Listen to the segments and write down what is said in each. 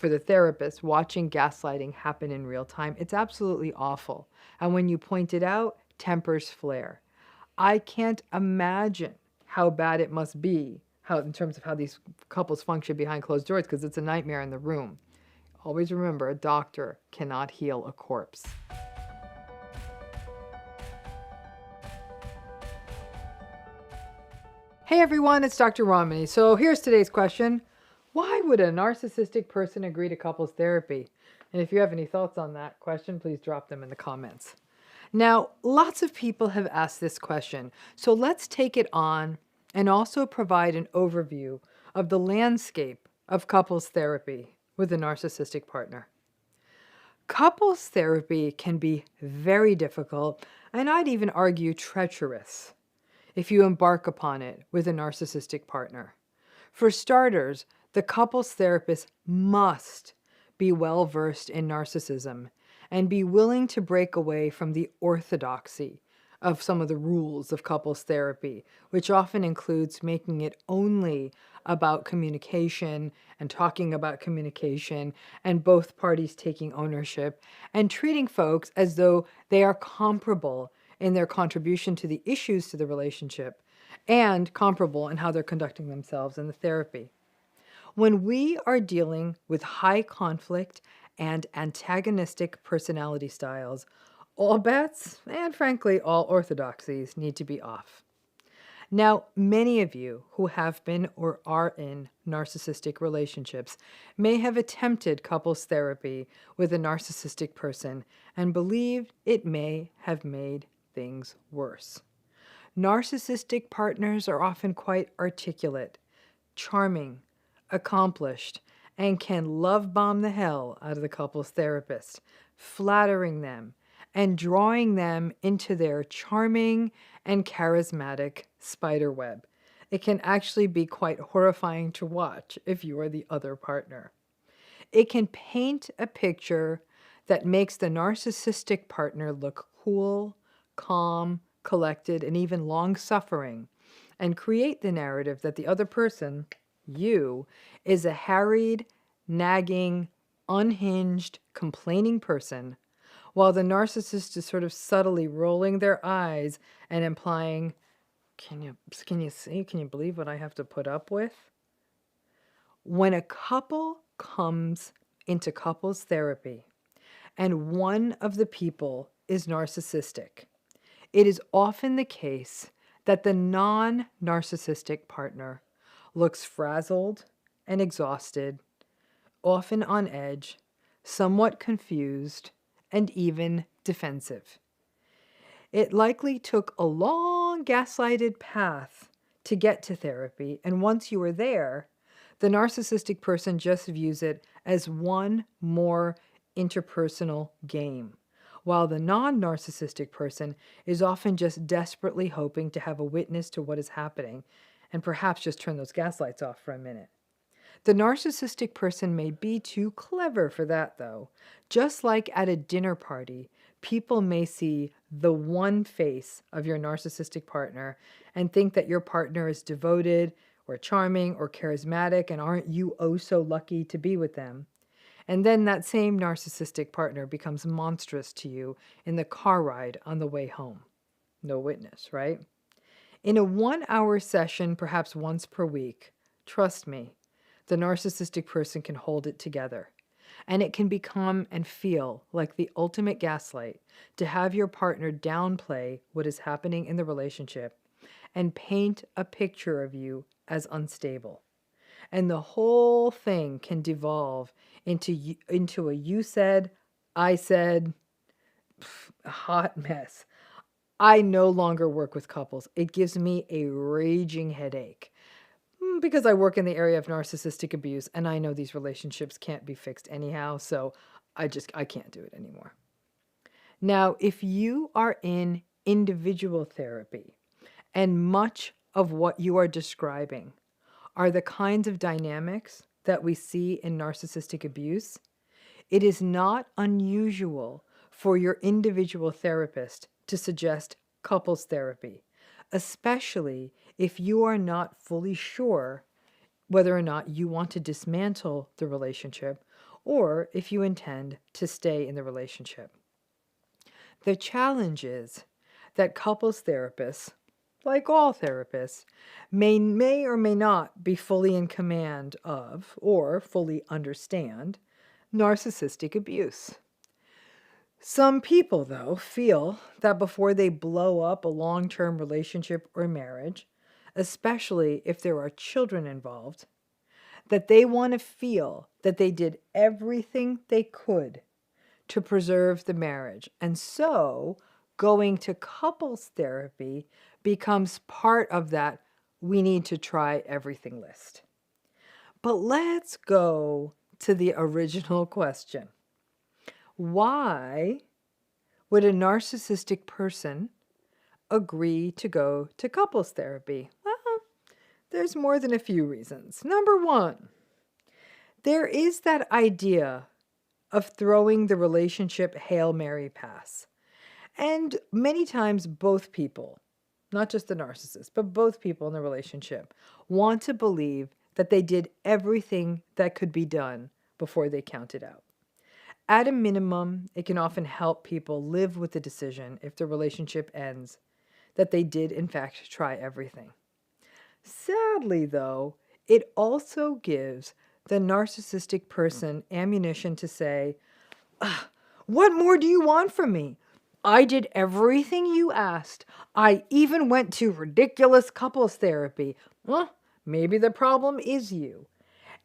For the therapist, watching gaslighting happen in real time, it's absolutely awful. And when you point it out, tempers flare. I can't imagine how bad it must be, how in terms of how these couples function behind closed doors, because it's a nightmare in the room. Always remember, a doctor cannot heal a corpse. Hey everyone, it's Dr. Ramani. So here's today's question. Why would a narcissistic person agree to couples therapy? And if you have any thoughts on that question, please drop them in the comments. Now, lots of people have asked this question, so let's take it on and also provide an overview of the landscape of couples therapy with a narcissistic partner. Couples therapy can be very difficult, and I'd even argue treacherous, if you embark upon it with a narcissistic partner. For starters, the couples therapist must be well versed in narcissism and be willing to break away from the orthodoxy of some of the rules of couples therapy, which often includes making it only about communication and talking about communication and both parties taking ownership and treating folks as though they are comparable in their contribution to the issues to the relationship and comparable in how they're conducting themselves in the therapy. When we are dealing with high conflict and antagonistic personality styles, all bets, and frankly, all orthodoxies need to be off. Now, many of you who have been or are in narcissistic relationships may have attempted couples therapy with a narcissistic person and believe it may have made things worse. Narcissistic partners are often quite articulate, charming, accomplished, and can love bomb the hell out of the couple's therapist, flattering them and drawing them into their charming and charismatic spider web. It can actually be quite horrifying to watch if you are the other partner. It can paint a picture that makes the narcissistic partner look cool, calm, collected, and even long-suffering, and create the narrative that the other person, you, is a harried, nagging, unhinged, complaining person, while the narcissist is sort of subtly rolling their eyes and implying, can you see, can you believe what I have to put up with? When a couple comes into couples therapy and one of the people is narcissistic, it is often the case that the non-narcissistic partner looks frazzled and exhausted, often on edge, somewhat confused, and even defensive. It likely took a long gaslighted path to get to therapy, and once you are there, the narcissistic person just views it as one more interpersonal game, while the non-narcissistic person is often just desperately hoping to have a witness to what is happening and perhaps just turn those gaslights off for a minute. The narcissistic person may be too clever for that, though. Just like at a dinner party, people may see the one face of your narcissistic partner and think that your partner is devoted or charming or charismatic, and aren't you oh so lucky to be with them? And then that same narcissistic partner becomes monstrous to you in the car ride on the way home. No witness, right? In a 1-hour session, perhaps once per week, trust me, the narcissistic person can hold it together. And it can become and feel like the ultimate gaslight to have your partner downplay what is happening in the relationship and paint a picture of you as unstable. And the whole thing can devolve into a you said, I said, hot mess. I no longer work with couples. It gives me a raging headache because I work in the area of narcissistic abuse and I know these relationships can't be fixed anyhow, so I can't do it anymore. Now, if you are in individual therapy and much of what you are describing are the kinds of dynamics that we see in narcissistic abuse, it is not unusual for your individual therapist to suggest couples therapy, especially if you are not fully sure whether or not you want to dismantle the relationship or if you intend to stay in the relationship. The challenge is that couples therapists, like all therapists, may or may not be fully in command of or fully understand narcissistic abuse. Some people, though, feel that before they blow up a long-term relationship or marriage, especially if there are children involved, that they want to feel that they did everything they could to preserve the marriage. And so going to couples therapy becomes part of that we need to try everything list. But let's go to the original question. Why would a narcissistic person agree to go to couples therapy? Well, there's more than a few reasons. Number one, there is that idea of throwing the relationship Hail Mary pass. And many times both people, not just the narcissist, but both people in the relationship, want to believe that they did everything that could be done before they counted out. At a minimum, it can often help people live with the decision, if the relationship ends, that they did in fact try everything. Sadly, though, it also gives the narcissistic person ammunition to say, what more do you want from me? I did everything you asked. I even went to ridiculous couples therapy. Well, maybe the problem is you.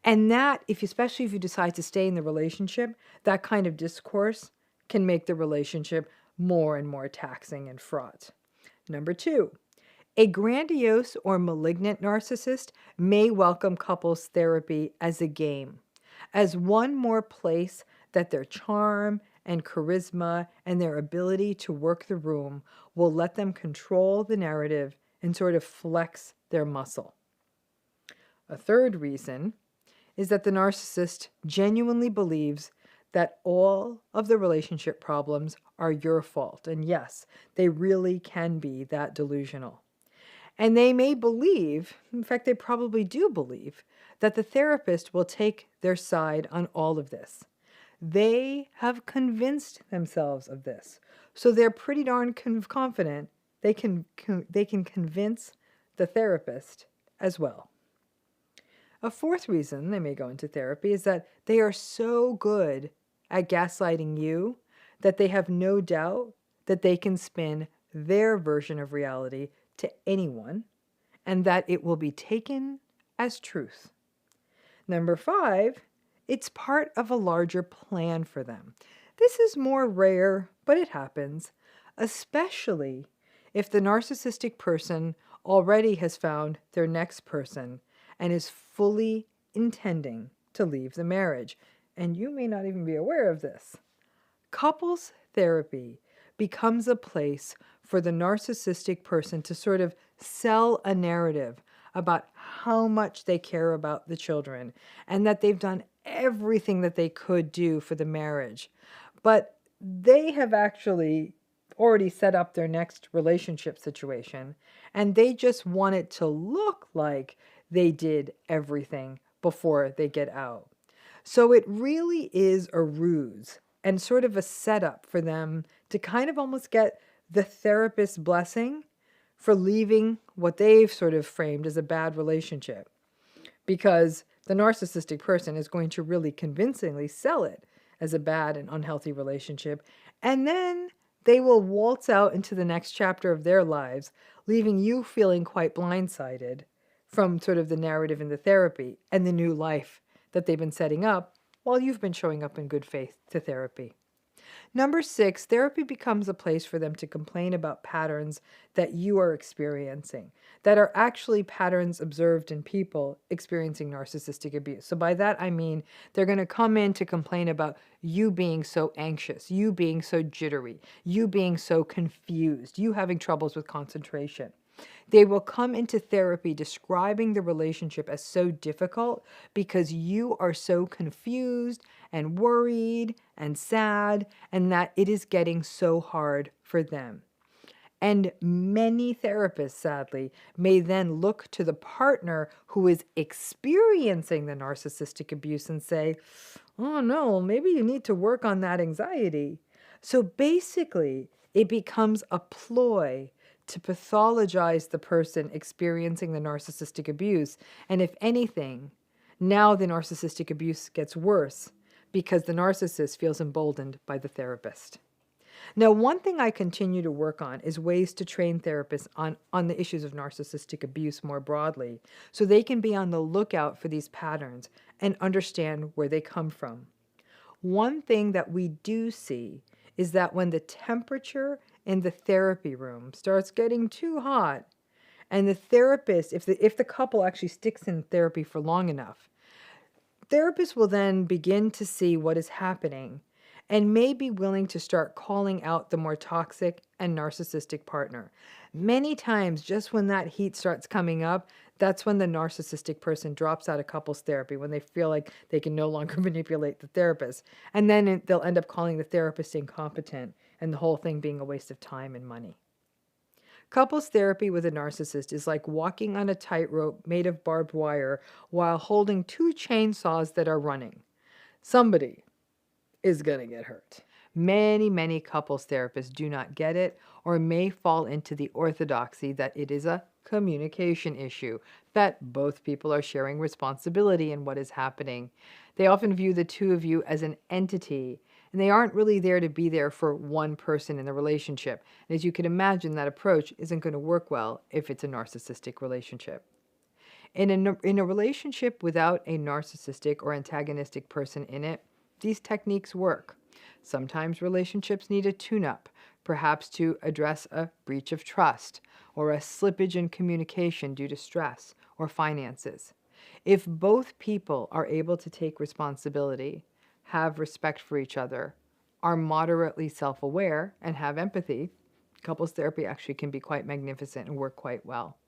And that, especially if you decide to stay in the relationship, that kind of discourse can make the relationship more and more taxing and fraught. Number two, a grandiose or malignant narcissist may welcome couples therapy as a game, as one more place that their charm and charisma and their ability to work the room will let them control the narrative and sort of flex their muscle. A third reason is that the narcissist genuinely believes that all of the relationship problems are your fault. And yes, they really can be that delusional. And they may believe, in fact, they probably do believe, that the therapist will take their side on all of this. They have convinced themselves of this. So they're pretty darn confident they can convince the therapist as well. A fourth reason they may go into therapy is that they are so good at gaslighting you that they have no doubt that they can spin their version of reality to anyone and that it will be taken as truth. Number five, it's part of a larger plan for them. This is more rare, but it happens, especially if the narcissistic person already has found their next person and is fully intending to leave the marriage. And you may not even be aware of this. Couples therapy becomes a place for the narcissistic person to sort of sell a narrative about how much they care about the children and that they've done everything that they could do for the marriage. But they have actually already set up their next relationship situation, and they just want it to look like they did everything before they get out. So it really is a ruse and sort of a setup for them to kind of almost get the therapist's blessing for leaving what they've sort of framed as a bad relationship. Because the narcissistic person is going to really convincingly sell it as a bad and unhealthy relationship. And then they will waltz out into the next chapter of their lives, leaving you feeling quite blindsided from sort of the narrative in the therapy and the new life that they've been setting up while you've been showing up in good faith to therapy. Number six, therapy becomes a place for them to complain about patterns that you are experiencing, that are actually patterns observed in people experiencing narcissistic abuse. So by that, I mean they're going to come in to complain about you being so anxious, you being so jittery, you being so confused, you having troubles with concentration. They will come into therapy describing the relationship as so difficult because you are so confused and worried and sad, and that it is getting so hard for them. And many therapists, sadly, may then look to the partner who is experiencing the narcissistic abuse and say, oh no, maybe you need to work on that anxiety. So basically, it becomes a ploy to pathologize the person experiencing the narcissistic abuse. And if anything, now the narcissistic abuse gets worse because the narcissist feels emboldened by the therapist. Now, one thing I continue to work on is ways to train therapists on the issues of narcissistic abuse more broadly, so they can be on the lookout for these patterns and understand where they come from. One thing that we do see is that when the temperature in the therapy room starts getting too hot, and the therapist, if the couple actually sticks in therapy for long enough, therapists will then begin to see what is happening and may be willing to start calling out the more toxic and narcissistic partner. Many times, just when that heat starts coming up, that's when the narcissistic person drops out of couples therapy, when they feel like they can no longer manipulate the therapist. And then they'll end up calling the therapist incompetent, and the whole thing being a waste of time and money. Couples therapy with a narcissist is like walking on a tightrope made of barbed wire while holding two chainsaws that are running. Somebody is going to get hurt. Many couples therapists do not get it or may fall into the orthodoxy that it is a communication issue, that both people are sharing responsibility in what is happening. They often view the two of you as an entity, and they aren't really there to be there for one person in the relationship. And as you can imagine, that approach isn't going to work well if it's a narcissistic relationship. In a relationship without a narcissistic or antagonistic person in it, these techniques work. Sometimes relationships need a tune-up, perhaps to address a breach of trust or a slippage in communication due to stress or finances. If both people are able to take responsibility, have respect for each other, are moderately self-aware, and have empathy, couples therapy actually can be quite magnificent and work quite well.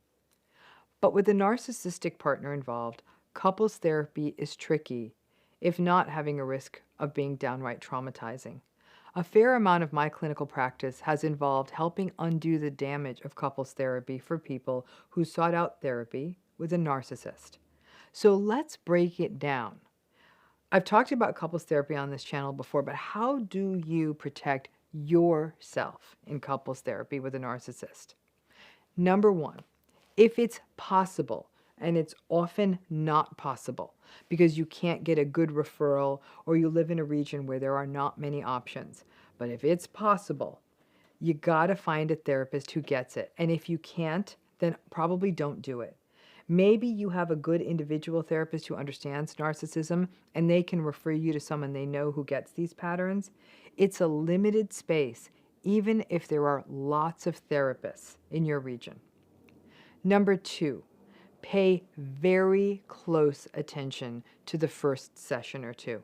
But with a narcissistic partner involved, couples therapy is tricky, if not having a risk of being downright traumatizing. A fair amount of my clinical practice has involved helping undo the damage of couples therapy for people who sought out therapy with a narcissist. So let's break it down. I've talked about couples therapy on this channel before, but how do you protect yourself in couples therapy with a narcissist? Number one, if it's possible, and it's often not possible because you can't get a good referral or you live in a region where there are not many options. But if it's possible, you gotta find a therapist who gets it. And if you can't, then probably don't do it. Maybe you have a good individual therapist who understands narcissism and they can refer you to someone they know who gets these patterns. It's a limited space, even if there are lots of therapists in your region. Number two, pay very close attention to the first session or two.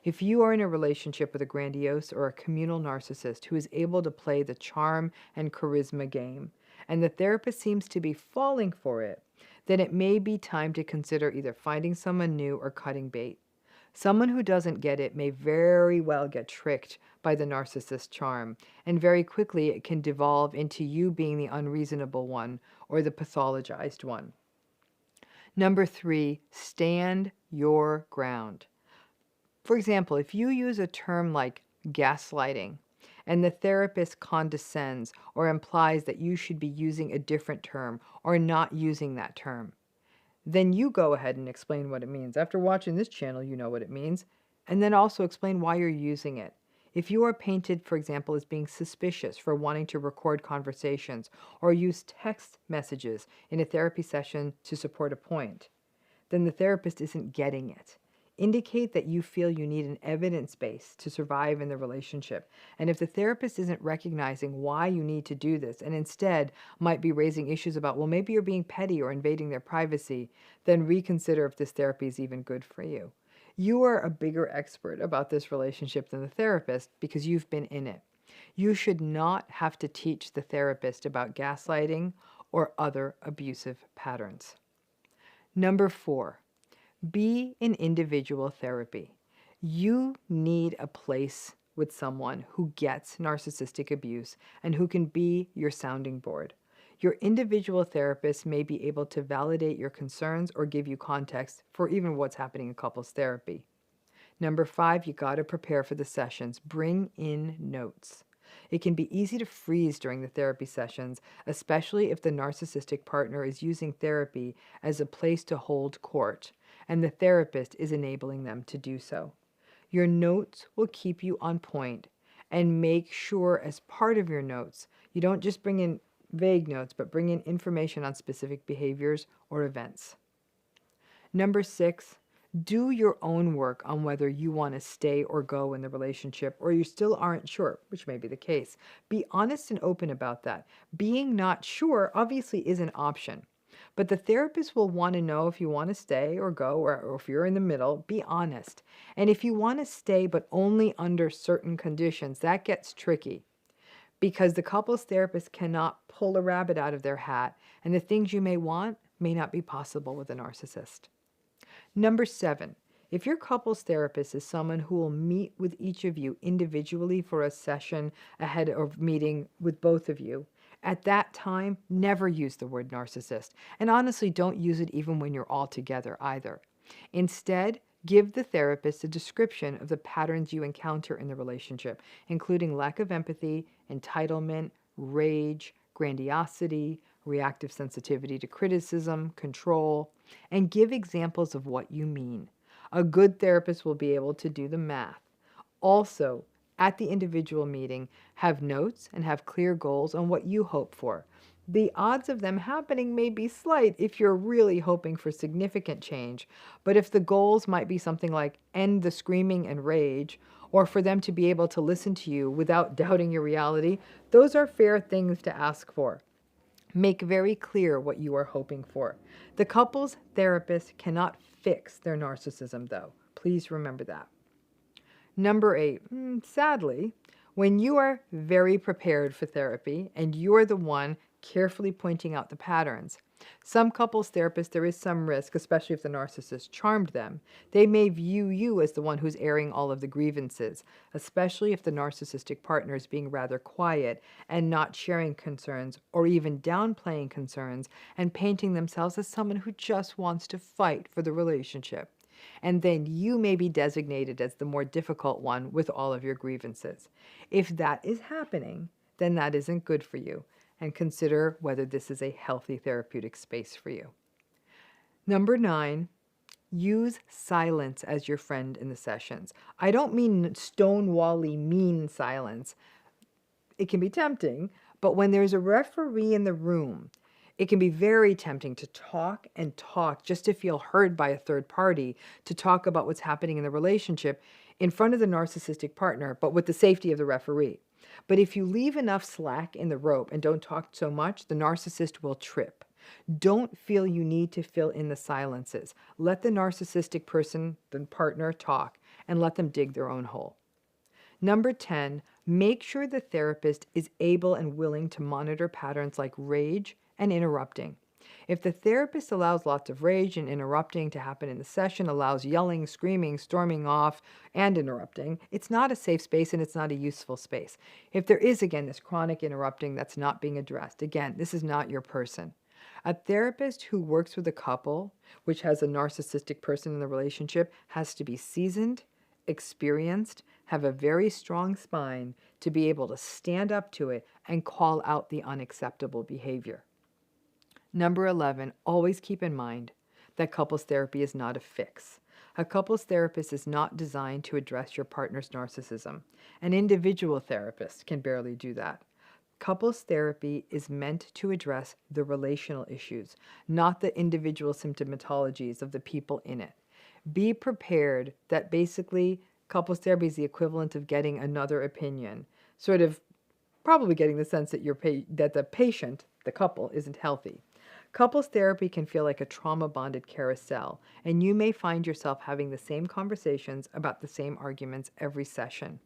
If you are in a relationship with a grandiose or a communal narcissist who is able to play the charm and charisma game, and the therapist seems to be falling for it, then it may be time to consider either finding someone new or cutting bait. Someone who doesn't get it may very well get tricked by the narcissist charm, and very quickly it can devolve into you being the unreasonable one or the pathologized one. Number three, stand your ground. For example, if you use a term like gaslighting and the therapist condescends or implies that you should be using a different term or not using that term, then you go ahead and explain what it means. After watching this channel, you know what it means, and then also explain why you're using it. If you are painted, for example, as being suspicious for wanting to record conversations or use text messages in a therapy session to support a point, then the therapist isn't getting it. Indicate that you feel you need an evidence base to survive in the relationship. And if the therapist isn't recognizing why you need to do this and instead might be raising issues about, well, maybe you're being petty or invading their privacy, then reconsider if this therapy is even good for you. You are a bigger expert about this relationship than the therapist because you've been in it. You should not have to teach the therapist about gaslighting or other abusive patterns. Number four, be in individual therapy. You need a place with someone who gets narcissistic abuse and who can be your sounding board. Your individual therapist may be able to validate your concerns or give you context for even what's happening in couples therapy. Number 5, you got to prepare for the sessions. Bring in notes. It can be easy to freeze during the therapy sessions, especially if the narcissistic partner is using therapy as a place to hold court, and the therapist is enabling them to do so. Your notes will keep you on point, and make sure as part of your notes, you don't just bring in vague notes, but bring in information on specific behaviors or events. Number 6, do your own work on whether you want to stay or go in the relationship, or you still aren't sure, which may be the case. Be honest and open about that. Being not sure obviously is an option, but the therapist will want to know if you want to stay or go, or if you're in the middle. Be honest. And if you want to stay but only under certain conditions, that gets tricky, because the couples therapist cannot pull a rabbit out of their hat, and the things you may want may not be possible with a narcissist. Number 7, if your couples therapist is someone who will meet with each of you individually for a session ahead of meeting with both of you, at that time, never use the word narcissist. And honestly, don't use it even when you're all together either. Instead, give the therapist a description of the patterns you encounter in the relationship, including lack of empathy, entitlement, rage, grandiosity, reactive sensitivity to criticism, control, and give examples of what you mean. A good therapist will be able to do the math. Also, at the individual meeting, have notes and have clear goals on what you hope for. The odds of them happening may be slight if you're really hoping for significant change, but if the goals might be something like end the screaming and rage, or for them to be able to listen to you without doubting your reality, those are fair things to ask for. Make very clear what you are hoping for. The couples therapist cannot fix their narcissism, though. Please remember that. Number 8, sadly, when you are very prepared for therapy and you are the one carefully pointing out the patterns, some couples therapists, there is some risk, especially if the narcissist charmed them. They may view you as the one who's airing all of the grievances, especially if the narcissistic partner is being rather quiet and not sharing concerns, or even downplaying concerns and painting themselves as someone who just wants to fight for the relationship. And then you may be designated as the more difficult one with all of your grievances. If that is happening, then that isn't good for you, and consider whether this is a healthy therapeutic space for you. Number 9, use silence as your friend in the sessions. I don't mean stonewally mean silence. It can be tempting, but when there's a referee in the room, it can be very tempting to talk and talk just to feel heard by a third party, to talk about what's happening in the relationship in front of the narcissistic partner, but with the safety of the referee. But if you leave enough slack in the rope and don't talk so much, the narcissist will trip. Don't feel you need to fill in the silences. Let the narcissistic person, the partner, talk, and let them dig their own hole. Number 10, make sure the therapist is able and willing to monitor patterns like rage and interrupting. If the therapist allows lots of rage and interrupting to happen in the session, allows yelling, screaming, storming off, and interrupting, it's not a safe space and it's not a useful space. If there is, again, this chronic interrupting that's not being addressed, again, this is not your person. A therapist who works with a couple, which has a narcissistic person in the relationship, has to be seasoned, experienced, have a very strong spine to be able to stand up to it and call out the unacceptable behavior. Number 11, always keep in mind that couples therapy is not a fix. A couples therapist is not designed to address your partner's narcissism. An individual therapist can barely do that. Couples therapy is meant to address the relational issues, not the individual symptomatologies of the people in it. Be prepared that basically couples therapy is the equivalent of getting another opinion, sort of probably getting the sense that that the patient, the couple, isn't healthy. Couples therapy can feel like a trauma-bonded carousel, and you may find yourself having the same conversations about the same arguments every session.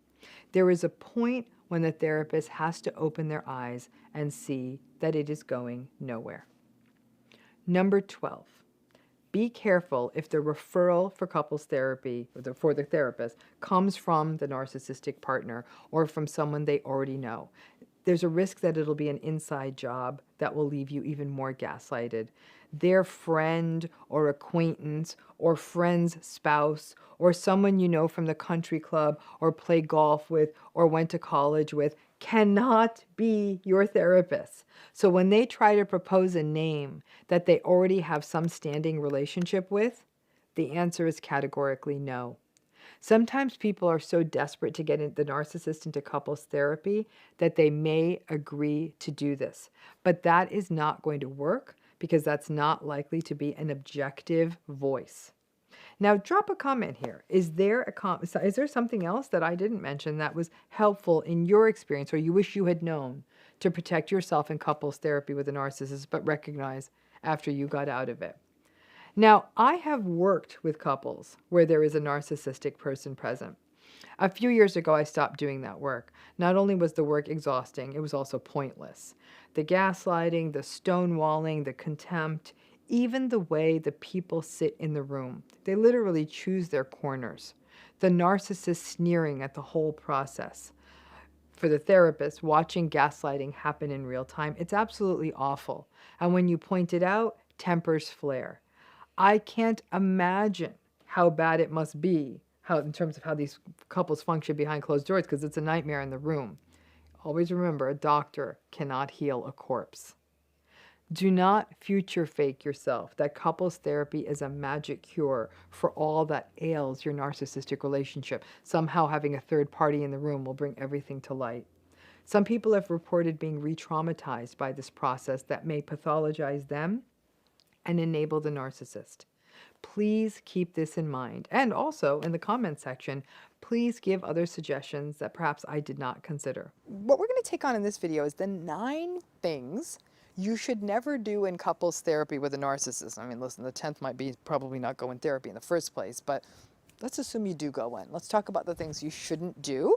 There is a point when the therapist has to open their eyes and see that it is going nowhere. Number 12, Be careful if the referral for couples therapy, or for the therapist, comes from the narcissistic partner or from someone they already know. There's a risk that it'll be an inside job that will leave you even more gaslighted. Their friend or acquaintance or friend's spouse or someone you know from the country club or play golf with or went to college with cannot be your therapist. So when they try to propose a name that they already have some standing relationship with, the answer is categorically no. Sometimes people are so desperate to get the narcissist into couples therapy that they may agree to do this. But that is not going to work because that's not likely to be an objective voice. Now, drop a comment here. Is there something else that I didn't mention that was helpful in your experience or you wish you had known to protect yourself in couples therapy with a narcissist, but recognize after you got out of it? Now, I have worked with couples where there is a narcissistic person present. A few years ago, I stopped doing that work. Not only was the work exhausting, it was also pointless. The gaslighting, the stonewalling, the contempt, even the way the people sit in the room. They literally choose their corners. The narcissist sneering at the whole process. For the therapist, watching gaslighting happen in real time, it's absolutely awful. And when you point it out, tempers flare. I can't imagine how bad it must be, in terms of how these couples function behind closed doors, because it's a nightmare in the room. Always remember, a doctor cannot heal a corpse. Do not future fake yourself that couples therapy is a magic cure for all that ails your narcissistic relationship. Somehow having a third party in the room will bring everything to light. Some people have reported being re-traumatized by this process that may pathologize them and enable the narcissist. Please keep this in mind. And also, in the comments section, please give other suggestions that perhaps I did not consider. What we're going to take on in this video is the 9 things you should never do in couples therapy with a narcissist. I mean, listen, the 10th might be probably not go in therapy in the first place, but let's assume you do go in. Let's talk about the things you shouldn't do.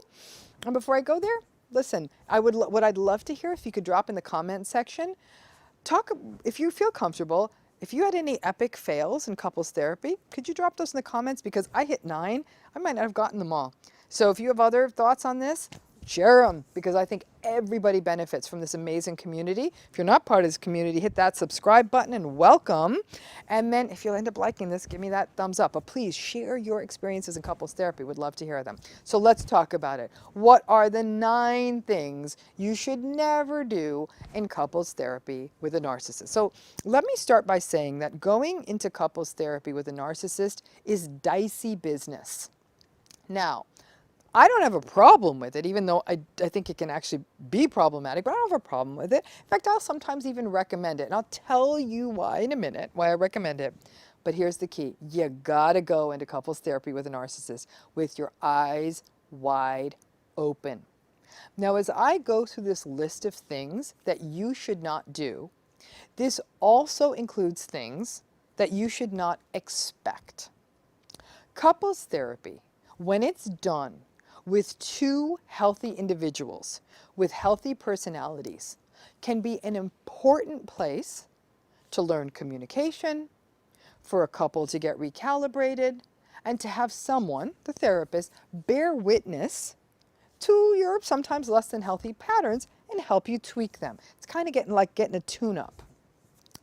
And before I go there, listen, what I'd love to hear, if you could drop in the comment section, if you feel comfortable, if you had any epic fails in couples therapy, could you drop those in the comments? Because I hit 9. I might not have gotten them all. So if you have other thoughts on this, share them, because I think everybody benefits from this amazing community. If you're not part of this community, hit that subscribe button and welcome. And then if you'll end up liking this, give me that thumbs up. But please share your experiences in couples therapy. Would love to hear them. So let's talk about it. What are the 9 things you should never do in couples therapy with a narcissist? So let me start by saying that going into couples therapy with a narcissist is dicey business. Now, I don't have a problem with it, even though I think it can actually be problematic, but I don't have a problem with it. In fact, I'll sometimes even recommend it. And I'll tell you why in a minute, why I recommend it. But here's the key. You gotta go into couples therapy with a narcissist with your eyes wide open. Now, as I go through this list of things that you should not do, this also includes things that you should not expect. Couples therapy, when it's done with 2 healthy individuals with healthy personalities, can be an important place to learn communication, for a couple to get recalibrated, and to have someone, the therapist, bear witness to your sometimes less than healthy patterns and help you tweak them. It's kind of getting a tune-up.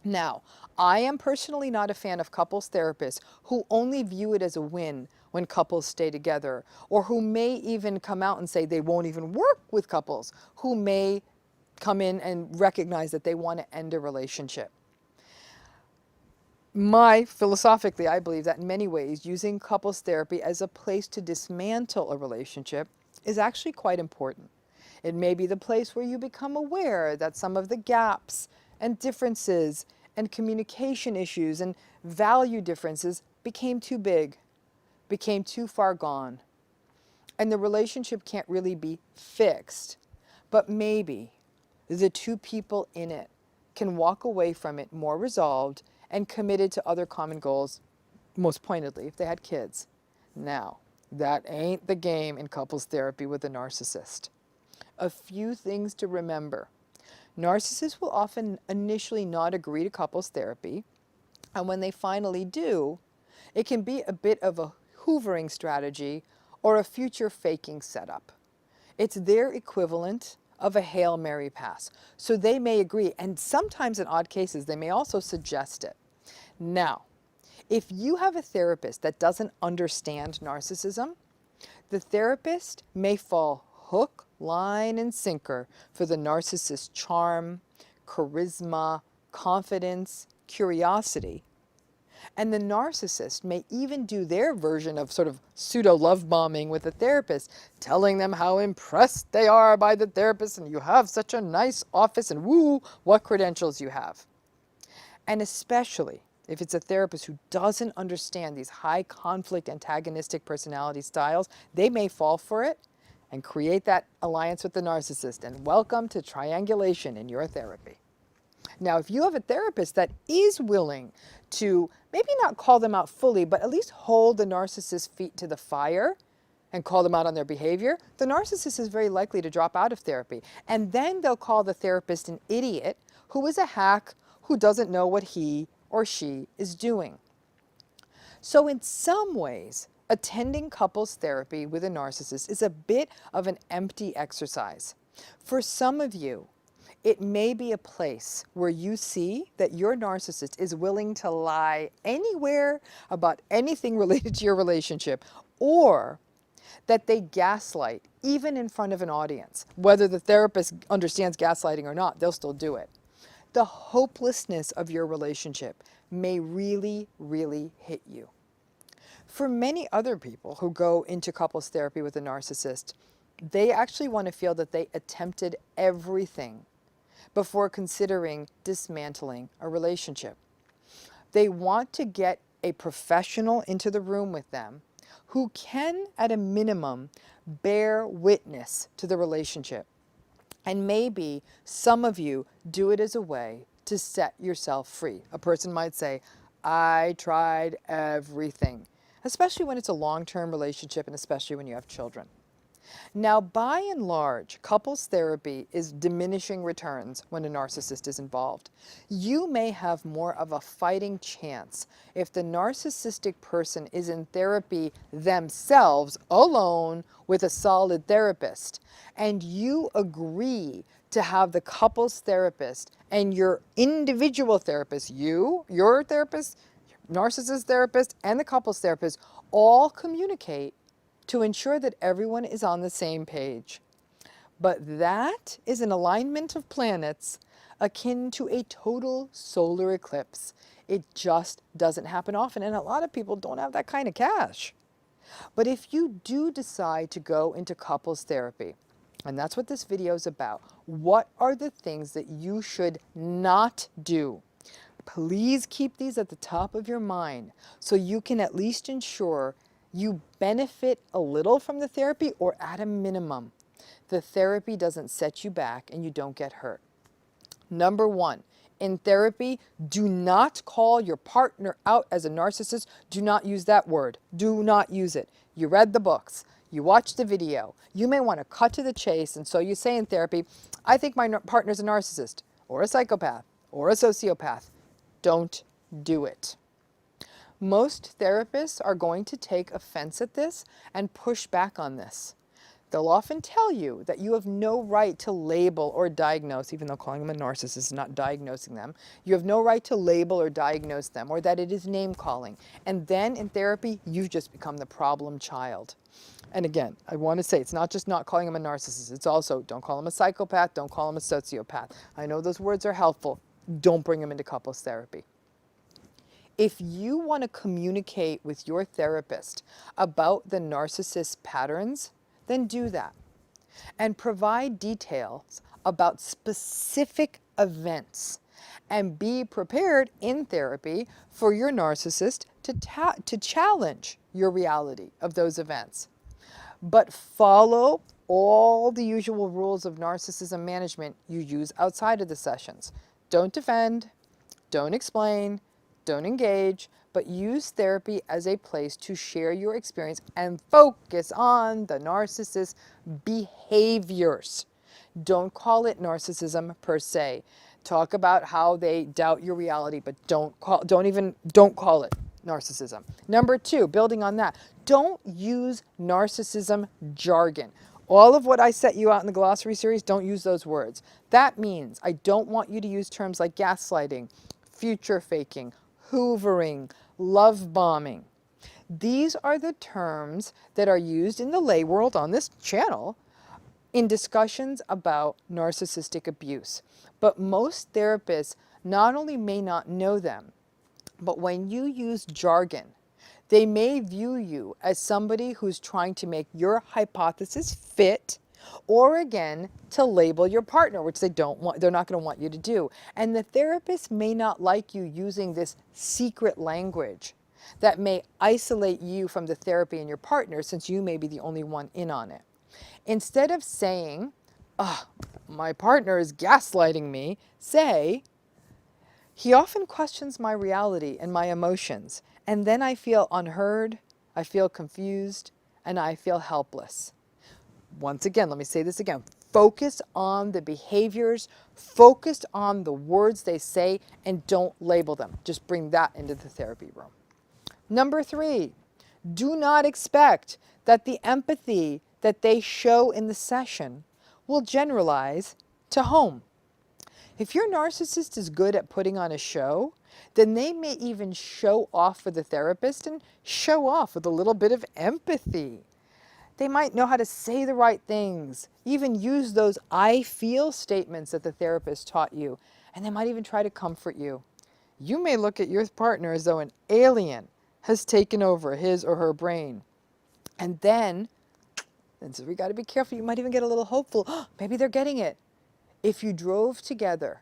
Now, I am personally not a fan of couples therapists who only view it as a win when couples stay together, or who may even come out and say they won't even work with couples, who may come in and recognize that they want to end a relationship. Philosophically, I believe that in many ways, using couples therapy as a place to dismantle a relationship is actually quite important. It may be the place where you become aware that some of the gaps and differences and communication issues and value differences became too big, became too far gone, and the relationship can't really be fixed, but maybe the 2 people in it can walk away from it more resolved and committed to other common goals, most pointedly, if they had kids. Now, that ain't the game in couples therapy with a narcissist. A few things to remember. Narcissists will often initially not agree to couples therapy And when they finally do, it can be a bit of a hoovering strategy or a future faking setup. It's their equivalent of a Hail Mary pass. So they may agree, and sometimes in odd cases, they may also suggest it. Now, if you have a therapist that doesn't understand narcissism, the therapist may fall hook, line, and sinker for the narcissist's charm, charisma, confidence, curiosity. And the narcissist may even do their version of sort of pseudo love bombing with the therapist, telling them how impressed they are by the therapist and you have such a nice office and woo, what credentials you have. And especially if it's a therapist who doesn't understand these high conflict antagonistic personality styles, they may fall for it and create that alliance with the narcissist. And welcome to triangulation in your therapy. Now, if you have a therapist that is willing to maybe not call them out fully, but at least hold the narcissist's feet to the fire and call them out on their behavior, the narcissist is very likely to drop out of therapy. And then they'll call the therapist an idiot who is a hack who doesn't know what he or she is doing. So in some ways, attending couples therapy with a narcissist is a bit of an empty exercise. For some of you, it may be a place where you see that your narcissist is willing to lie anywhere about anything related to your relationship, or that they gaslight even in front of an audience. Whether the therapist understands gaslighting or not, they'll still do it. The hopelessness of your relationship may really, really hit you. For many other people who go into couples therapy with a narcissist, they actually want to feel that they attempted everything before considering dismantling a relationship. They want to get a professional into the room with them who can, at a minimum, bear witness to the relationship. And maybe some of you do it as a way to set yourself free. A person might say, I tried everything, especially when it's a long-term relationship and especially when you have children. Now, by and large, couples therapy is diminishing returns when a narcissist is involved. You may have more of a fighting chance if the narcissistic person is in therapy themselves, alone, with a solid therapist, and you agree to have the couples therapist and your individual therapist, your therapist, your narcissist therapist, and the couples therapist all communicate to ensure that everyone is on the same page. But that is an alignment of planets akin to a total solar eclipse. It just doesn't happen often, and a lot of people don't have that kind of cash. But if you do decide to go into couples therapy, and that's what this video is about, what are the things that you should not do? Please keep these at the top of your mind so you can at least ensure you benefit a little from the therapy, or at a minimum, the therapy doesn't set you back and you don't get hurt. Number one, in therapy, do not call your partner out as a narcissist. Do not use that word. Do not use it. You read the books. You watched the video. You may want to cut to the chase, and so you say in therapy, I think my partner's a narcissist, or a psychopath, or a sociopath. Don't do it. Most therapists are going to take offense at this and push back on this. They'll often tell you that you have no right to label or diagnose, even though calling them a narcissist is not diagnosing them. You have no right to label or diagnose them, or that it is name calling. And then in therapy, you've just become the problem child. And again, I want to say it's not just not calling them a narcissist. It's also don't call them a psychopath, don't call them a sociopath. I know those words are helpful. Don't bring them into couples therapy. If you want to communicate with your therapist about the narcissist patterns, then do that. And provide details about specific events. And be prepared in therapy for your narcissist to challenge your reality of those events. But follow all the usual rules of narcissism management you use outside of the sessions. Don't defend, don't explain, don't engage, but use therapy as a place to share your experience and focus on the narcissist's behaviors. Don't call it narcissism per se. Talk about how they doubt your reality, but don't call it narcissism. Number 2, building on that, don't use narcissism jargon. All of what I set you out in the glossary series, don't use those words. That means I don't want you to use terms like gaslighting, future faking, hoovering, love bombing. These are the terms that are used in the lay world on this channel in discussions about narcissistic abuse. But most therapists not only may not know them, but when you use jargon, they may view you as somebody who's trying to make your hypothesis fit, or again, to label your partner, which they're not going to want you to do. And the therapist may not like you using this secret language that may isolate you from the therapy and your partner, since you may be the only one in on it. Instead of saying, my partner is gaslighting me, say, he often questions my reality and my emotions, and then I feel unheard, I feel confused, and I feel helpless. Once again, let me say this again. Focus on the behaviors, focus on the words they say, and don't label them. Just bring that into the therapy room. Number 3, do not expect that the empathy that they show in the session will generalize to home. If your narcissist is good at putting on a show, then they may even show off for the therapist and show off with a little bit of empathy. They might know how to say the right things, even use those I feel statements that the therapist taught you, and they might even try to comfort you. You may look at your partner as though an alien has taken over his or her brain. And then, so we got to be careful, you might even get a little hopeful. Maybe they're getting it. If you drove together,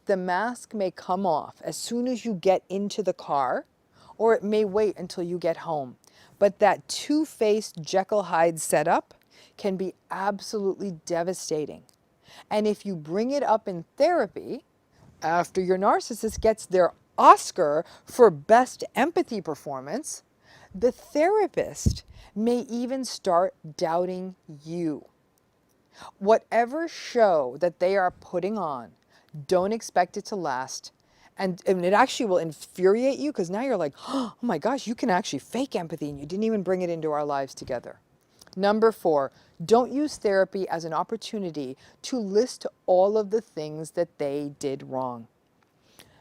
the mask may come off as soon as you get into the car, or it may wait until you get home. But that two-faced Jekyll Hyde setup can be absolutely devastating. And if you bring it up in therapy, after your narcissist gets their Oscar for best empathy performance, the therapist may even start doubting you. Whatever show that they are putting on, don't expect it to last. And it actually will infuriate you, because now you're like, oh my gosh, you can actually fake empathy and you didn't even bring it into our lives together. Number 4, don't use therapy as an opportunity to list all of the things that they did wrong.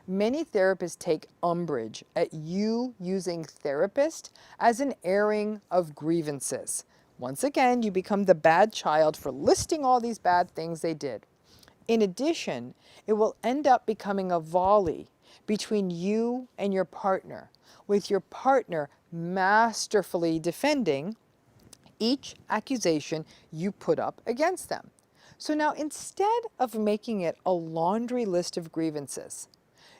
Many therapists take umbrage at you using therapist as an airing of grievances. Once again, you become the bad child for listing all these bad things they did. In addition, it will end up becoming a volley between you and your partner, with your partner masterfully defending each accusation you put up against them. So now, instead of making it a laundry list of grievances,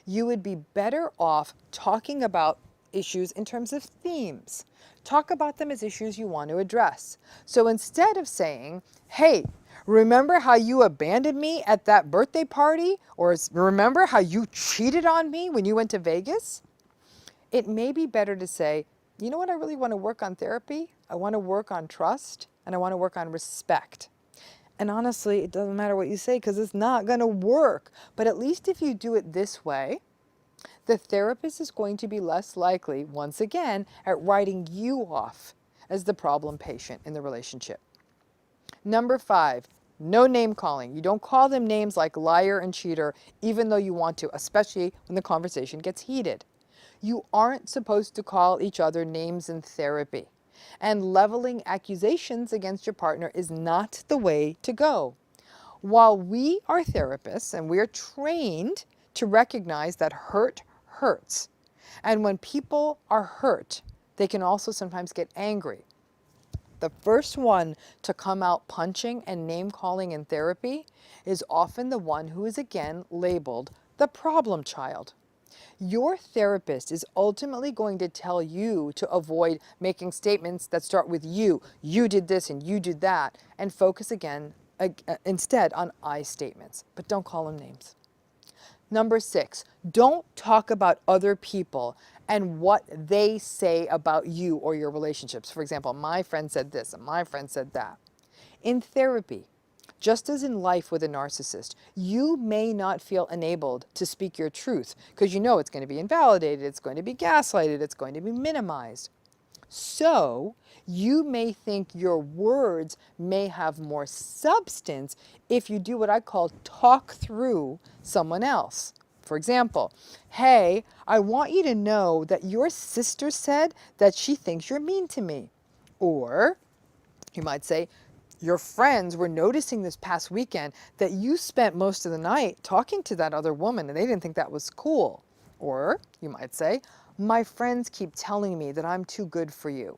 you would be better off talking about issues in terms of themes. Talk about them as issues you want to address. So instead of saying, hey, remember how you abandoned me at that birthday party? Or remember how you cheated on me when you went to Vegas? It may be better to say, you know what I really want to work on therapy? I want to work on trust, and I want to work on respect. And honestly, it doesn't matter what you say, because it's not going to work. But at least if you do it this way, the therapist is going to be less likely, once again, at writing you off as the problem patient in the relationship. Number 5, no name calling. You don't call them names like liar and cheater, even though you want to, especially when the conversation gets heated. You aren't supposed to call each other names in therapy. And leveling accusations against your partner is not the way to go. While we are therapists and we're trained to recognize that hurt hurts, and when people are hurt, they can also sometimes get angry. The first one to come out punching and name calling in therapy is often the one who is again labeled the problem child. Your therapist is ultimately going to tell you to avoid making statements that start with you did this and you did that, and focus again instead on I statements, but don't call them names. Number 6, don't talk about other people and what they say about you or your relationships. For example, my friend said this and my friend said that. In therapy, Just as in life with a narcissist, you may not feel enabled to speak your truth because you know it's going to be invalidated, it's going to be gaslighted, it's going to be minimized. So you may think your words may have more substance if you do what I call talk through someone else. For example, hey, I want you to know that your sister said that she thinks you're mean to me. Or you might say, your friends were noticing this past weekend that you spent most of the night talking to that other woman and they didn't think that was cool. Or you might say, my friends keep telling me that I'm too good for you.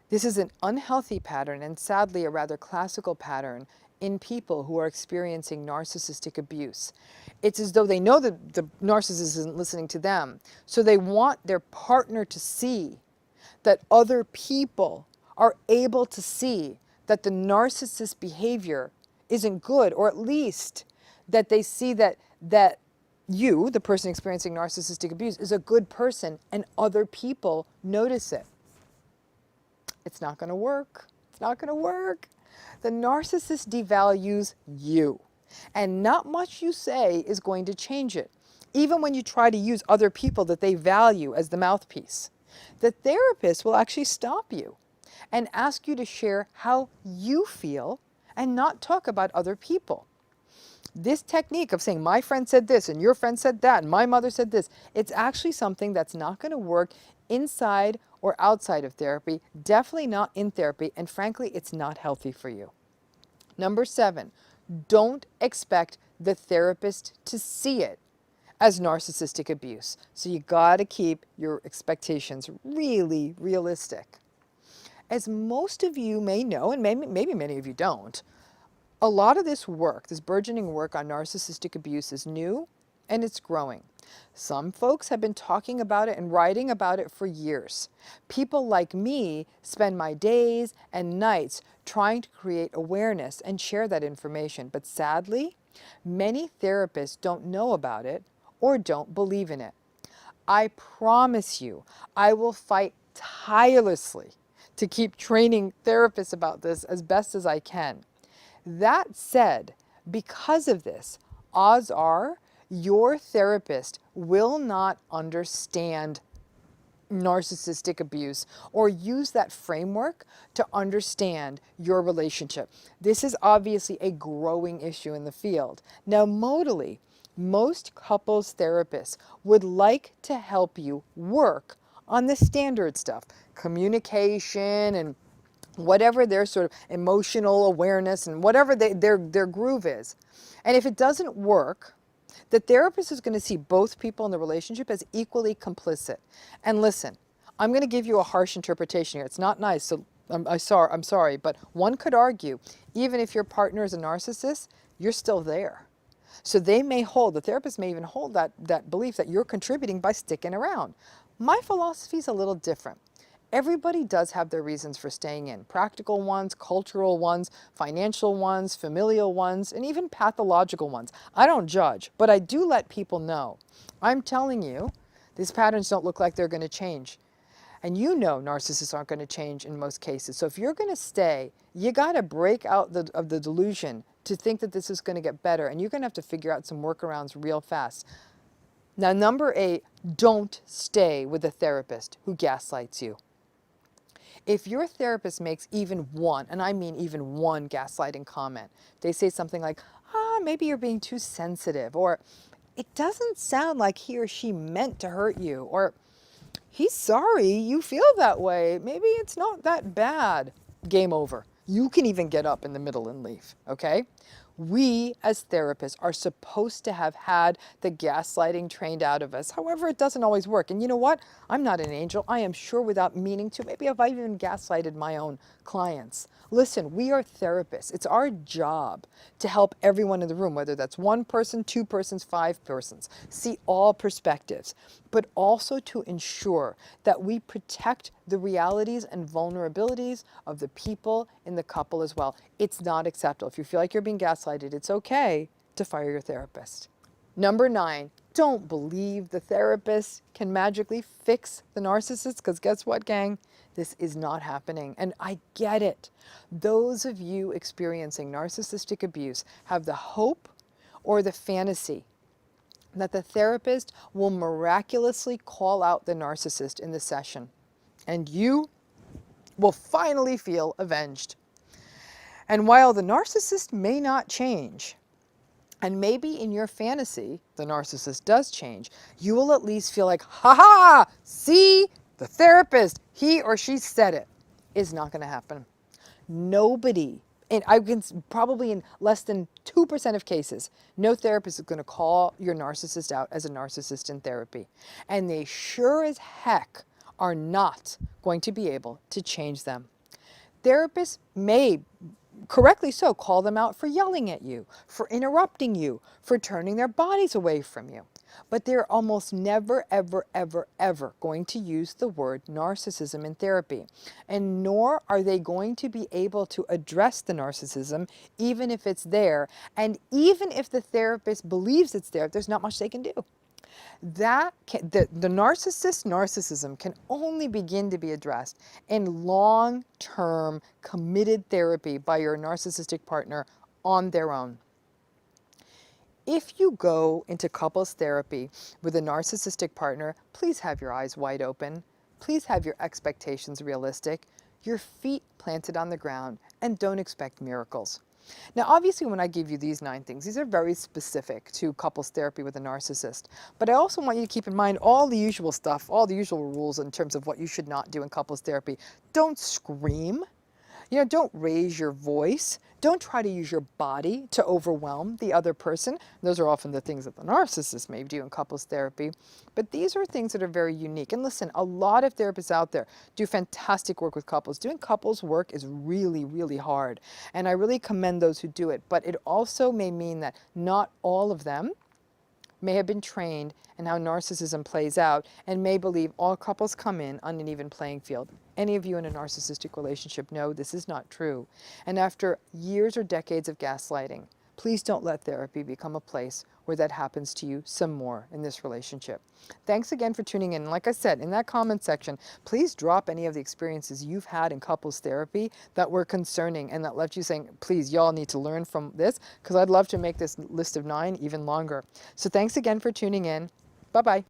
This is an unhealthy pattern and sadly a rather classical pattern in people who are experiencing narcissistic abuse. It's as though they know that the narcissist isn't listening to them, so they want their partner to see that other people are able to see that the narcissist behavior isn't good, or at least that they see that you, the person experiencing narcissistic abuse, is a good person and other people notice it. It's not going to work. It's not going to work. The narcissist devalues you, and not much you say is going to change it, even when you try to use other people that they value as the mouthpiece. The therapist will actually stop you and ask you to share how you feel and not talk about other people. This technique of saying, my friend said this and your friend said that and my mother said this, it's actually something that's not going to work inside or outside of therapy, definitely not in therapy, and frankly, it's not healthy for you. Number 7, don't expect the therapist to see it as narcissistic abuse. So you got to keep your expectations really realistic. As most of you may know, and maybe many of you don't, a lot of this work, this burgeoning work on narcissistic abuse is new and it's growing. Some folks have been talking about it and writing about it for years. People like me spend my days and nights trying to create awareness and share that information. But sadly, many therapists don't know about it or don't believe in it. I promise you, I will fight tirelessly to keep training therapists about this as best as I can. That said, because of this, odds are your therapist will not understand narcissistic abuse or use that framework to understand your relationship. This is obviously a growing issue in the field. Now, modally, most couples therapists would like to help you work on the standard stuff, communication and whatever their sort of emotional awareness and whatever their groove is. And if it doesn't work, the therapist is going to see both people in the relationship as equally complicit. And listen, I'm going to give you a harsh interpretation here. It's not nice, so I'm sorry, but one could argue, even if your partner is a narcissist, you're still there. So they may hold, the therapist may even hold that belief that you're contributing by sticking around. My philosophy is a little different. Everybody does have their reasons for staying in. Practical ones, cultural ones, financial ones, familial ones, and even pathological ones. I don't judge, but I do let people know. I'm telling you, these patterns don't look like they're going to change. And you know narcissists aren't going to change in most cases. So if you're going to stay, you got to break out of the delusion to think that this is going to get better. And you're going to have to figure out some workarounds real fast. Now, number 8, don't stay with a therapist who gaslights you. If your therapist makes even one, and I mean even one gaslighting comment, they say something like, maybe you're being too sensitive, or it doesn't sound like he or she meant to hurt you, or he's sorry you feel that way, maybe it's not that bad. Game over. You can even get up in the middle and leave, okay? We as therapists are supposed to have had the gaslighting trained out of us. However, it doesn't always work. And you know what? I'm not an angel. I am sure without meaning to. Maybe I've even gaslighted my own clients. Listen, we are therapists. It's our job to help everyone in the room, whether that's one person, 2 persons, 5 persons, see all perspectives, but also to ensure that we protect the realities and vulnerabilities of the people in the couple as well. It's not acceptable. If you feel like you're being gaslighted, it's okay to fire your therapist. Number 9, Don't believe the therapist can magically fix the narcissist, because guess what, gang? This is not happening. And I get it. Those of you experiencing narcissistic abuse have the hope or the fantasy that the therapist will miraculously call out the narcissist in the session, and you will finally feel avenged. And while the narcissist may not change, and maybe in your fantasy, the narcissist does change, you will at least feel like, ha ha, see, the therapist, he or she said it. Is not going to happen. Nobody, and I can probably in less than 2% of cases, no therapist is going to call your narcissist out as a narcissist in therapy. And they sure as heck are not going to be able to change them. Therapists may, correctly so, call them out for yelling at you, for interrupting you, for turning their bodies away from you. But they're almost never, ever, ever, ever going to use the word narcissism in therapy. And nor are they going to be able to address the narcissism, even if it's there. And even if the therapist believes it's there, there's not much they can do. The narcissism can only begin to be addressed in long-term committed therapy by your narcissistic partner on their own. If you go into couples therapy with a narcissistic partner, please have your eyes wide open. Please have your expectations realistic, your feet planted on the ground, and don't expect miracles. Now, obviously, when I give you these 9 things, these are very specific to couples therapy with a narcissist. But I also want you to keep in mind all the usual stuff, all the usual rules in terms of what you should not do in couples therapy. Don't scream. Don't raise your voice. Don't try to use your body to overwhelm the other person. Those are often the things that the narcissist may do in couples therapy. But these are things that are very unique. And listen, a lot of therapists out there do fantastic work with couples. Doing couples work is really, really hard. And I really commend those who do it. But it also may mean that not all of them may have been trained in how narcissism plays out, and may believe all couples come in on an even playing field. Any of you in a narcissistic relationship know this is not true. And after years or decades of gaslighting, please don't let therapy become a place where that happens to you some more in this relationship. Thanks again for tuning in. Like I said, in that comment section, please drop any of the experiences you've had in couples therapy that were concerning and that left you saying, please, y'all need to learn from this, because I'd love to make this list of 9 even longer. So thanks again for tuning in. Bye-bye.